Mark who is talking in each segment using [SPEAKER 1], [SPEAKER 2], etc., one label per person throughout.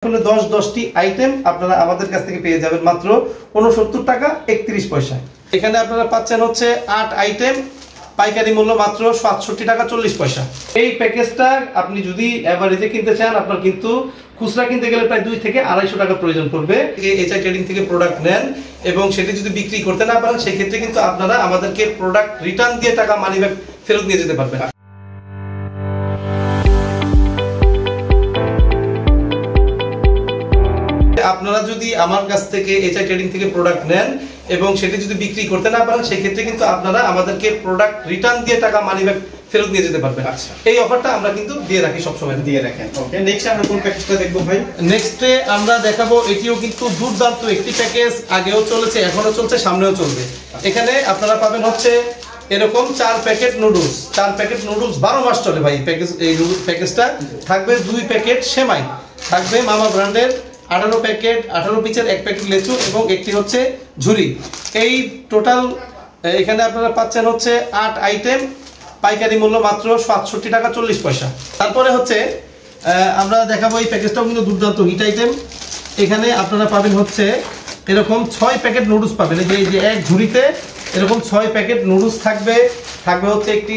[SPEAKER 1] 10টি আইটেম আপনারা আমাদের কাছ থেকে পেয়ে যাবেন মাত্র 69 টাকা 31 পয়সা। এখানে আপনারা পাচ্ছেন হচ্ছে 8 আইটেম, পাইকারি মূল্য মাত্র 67 টাকা 40 পয়সা। এই প্যাকেজটা আপনি যদি এভারেজে কিনতে চান আপনার কিন্তু খুচরা কিনতে গেলে প্রায় 2 থেকে 250 টাকা প্রয়োজন পড়বে। এইচআই ট্রেডিং থেকে প্রোডাক্ট নেন এবং সেটি যদি বিক্রি করতে না পারেন সেই ক্ষেত্রে কিন্তু আপনারা আমাদেরকে প্রোডাক্ট রিটার্ন দিয়ে টাকা মানি ব্যাক ফেরত নিয়ে যেতে পারবেন। আপনারা যদি আমার কাছ থেকে এইচআই ট্রেডিং থেকে প্রোডাক্ট নেন এবং সেটি যদি বিক্রি করতে না পারেন সেই ক্ষেত্রে কিন্তু আপনারা আমাদেরকে প্রোডাক্ট রিটার্ন দিয়ে টাকা মানি ব্যাক ফেরত নিয়ে যেতে পারবেন। আচ্ছা, এই অফারটা আমরা কিন্তু দিয়ে রাখি, সব সময় দিয়ে রাখেন। ওকে, নেক্সট আমরা কোন প্যাকেজটা দেখব ভাই? নেক্সটে আমরা দেখাবো, এটিও কিন্তু দুর্দান্ত একটি প্যাকেজ, আগেও চলেছে, এখনো চলছে, সামনেও চলবে। এখানে আপনারা পাবেন হচ্ছে এরকম 4 প্যাকেট নুডলস, 4 প্যাকেট নুডলস 12 মাস চলে ভাই। এই প্যাকেজটা থাকবে 2 প্যাকেট সেমাই, থাকবে মামা ব্র্যান্ডের 18 প্যাকেট, 18 পিসের 1 প্যাকেট লেচু এবং একটি হচ্ছে ঝুরি। এই টোটাল এখানে আপনারা পাচ্ছেন হচ্ছে 8 আইটেম, পাইকারি মূল্য মাত্র 67 টাকা 40 পয়সা। তারপরে হচ্ছে আমরা দেখাবো এই প্যাকেজটাও কিন্তু দুর্দান্ত হিট আইটেম। এখানে আপনারা পাবেন হচ্ছে এরকম 6 প্যাকেট নুডলস পাবেন। এই যে এক ঝুড়িতে এরকম 6 প্যাকেট নুডলস থাকবে হচ্ছে একটি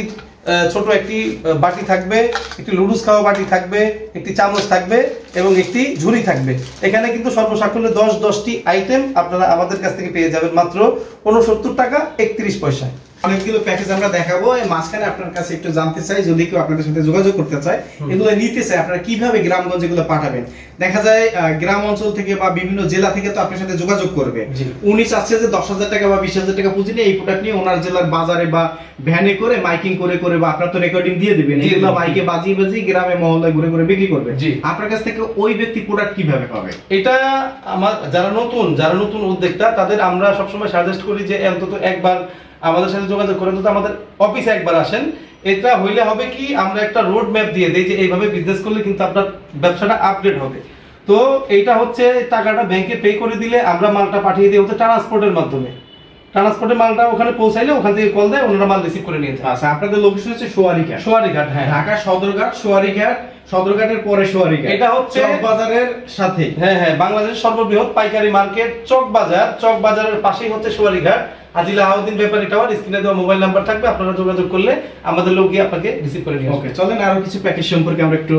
[SPEAKER 1] ছোট একটি বাটি থাকবে, একটি লুডুস খাওয়া বাটি থাকবে, একটি চামচ থাকবে এবং একটি ঝুড়ি থাকবে। এখানে কিন্তু সর্বসাকুল্যে 10টি আইটেম আপনারা আমাদের কাছ থেকে পেয়ে যাবেন মাত্র 69 টাকা 31 পয়সা।
[SPEAKER 2] অনেকগুলো প্যাকেজ আমরা দেখাবো। এই মাঝখানে আপনার কাছে একটু জানতে চাই, যদি কেউ আপনাদের সাথে যোগাযোগ করতে চায়, এগুলো নিতে চায়, আপনারা কিভাবে গ্রামগঞ্জে এগুলো পাঠাবেন? দেখা যায় গ্রাম অঞ্চল থেকে বা বিভিন্ন জেলা থেকে তো আপনার সাথে যোগাযোগ করবে। উনি চাচ্ছে যে 10,000 টাকা বা 20,000 টাকা পুঁজি নিয়ে এই প্রোডাক্ট নিয়ে ওনার জেলার বাজারে বা ভ্যানে করে মাইকিং করে বা আপনার তো রেকর্ডিং দিয়ে দিবেন, এগুলো মাইকে বাজিয়ে গ্রামে মহল্লায় ঘুরে বিক্রি করবে। আপনার কাছ থেকে ওই ব্যক্তি প্রোডাক্ট কিভাবে পাবে?
[SPEAKER 1] এটা আমার যারা নতুন উদ্যোক্তা তাদের আমরা সবসময় সাজেস্ট করি যে অন্তত একবার আমাদের সাথে যোগাযোগ করেন, তো আমাদের অফিসে একবার আসেন। এটা হইলে হবে কি, আমরা একটা রোড ম্যাপ দিয়ে দেই যে এইভাবে বিজনেস করলে কিন্তু আপনার ব্যবসাটা আপডেট হবে। তো এইটা হচ্ছে টাকাটা ব্যাংকে পে করে দিলে আমরা মালটা পাঠিয়ে দিই হচ্ছে ট্রান্সপোর্টের মাধ্যমে। ট্রান্সপোর্টের মালটা ওখানে পৌঁছাইলে ওখান থেকে কল দেয়, ওনারা মাল রিসিভ করে নিয়ে যায়।
[SPEAKER 2] আচ্ছা, আপনাদের লোকেশন হচ্ছে সোয়ারিঘাট। হ্যাঁ, ঢাকা সদরঘাট, সদরঘাটের পরে সোয়ারিঘাট।
[SPEAKER 1] এটা হচ্ছে
[SPEAKER 2] চকবাজারের সাথে।
[SPEAKER 1] হ্যাঁ, বাংলাদেশের সর্ববৃহৎ পাইকারি মার্কেট চকবাজারের পাশেই হচ্ছে সোয়ারিঘাট। আজিল আলাউদ্দিন ব্যাপারী টাওয়ার, স্ক্রিনে দেওয়া মোবাইল নাম্বার থাকবে, আপনারা যোগাযোগ করলে আমাদের লোক গিয়ে আপনাকে রিসিভ করে নিয়ে আসবে।
[SPEAKER 2] ওকে, চলেন আরো কিছু প্যাকেজ সম্পর্কে আমরা একটু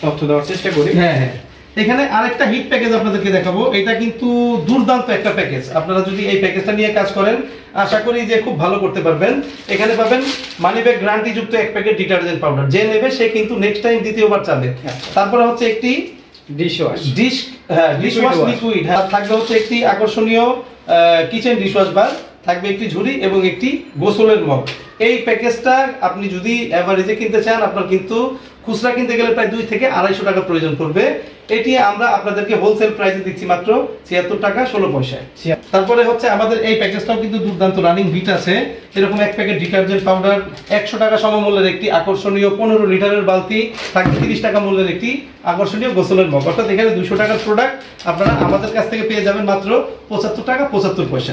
[SPEAKER 2] তথ্য দেওয়ার চেষ্টা করি।
[SPEAKER 1] হ্যাঁ, এখানে আরেকটা হিট প্যাকেজ আপনাদেরকে দেখাবো। এটা কিন্তু দুর্দান্ত একটা প্যাকেজ। আপনারা যদি এই প্যাকেজটা নিয়ে কাজ করেন আশা করি যে খুব ভালো করতে পারবেন। এখানে পাবেন মানি ব্যাক গ্যারান্টি যুক্ত 1 প্যাকেট ডিটারজেন্ট পাউডার, যে নেবে সে কিন্তু নেক্সট টাইম দ্বিতীয়বার চাবে। তারপরে হচ্ছে একটি ডিশওয়াশ লিকুইড, থাকবে হচ্ছে একটি আকর্ষণীয় কিচেন ডিশওয়াশ বার, থাকবে একটি ঝুড়ি এবং একটি গোসলের মগ। এই প্যাকেজটা আপনি যদি এভারেজে কিনতে চান আপনার কিন্তু খুচরা কিনতে গেলে প্রায় 2 থেকে 250 টাকা প্রয়োজন পড়বে। এটি আমরা আপনাদেরকে হোলসেল প্রাইসে দিচ্ছি মাত্র 76 টাকা 16 পয়সায়। তারপরে হচ্ছে আমাদের এই প্যাকেজটাও কিন্তু দুর্দান্ত রানিং হিট আছে। এরকম 1 প্যাকেট ডিটারজেন্ট পাউডার, 100 টাকা সমমূল্যের একটি আকর্ষণীয় 15 লিটারের বালতি, থাকবে 30 টাকা মূল্যের একটি আকর্ষণীয় গোসলের মগ। অর্থাৎ এখানে 200 টাকার প্রোডাক্ট আপনারা আমাদের কাছ থেকে পেয়ে যাবেন মাত্র 75 টাকা 75 পয়সা।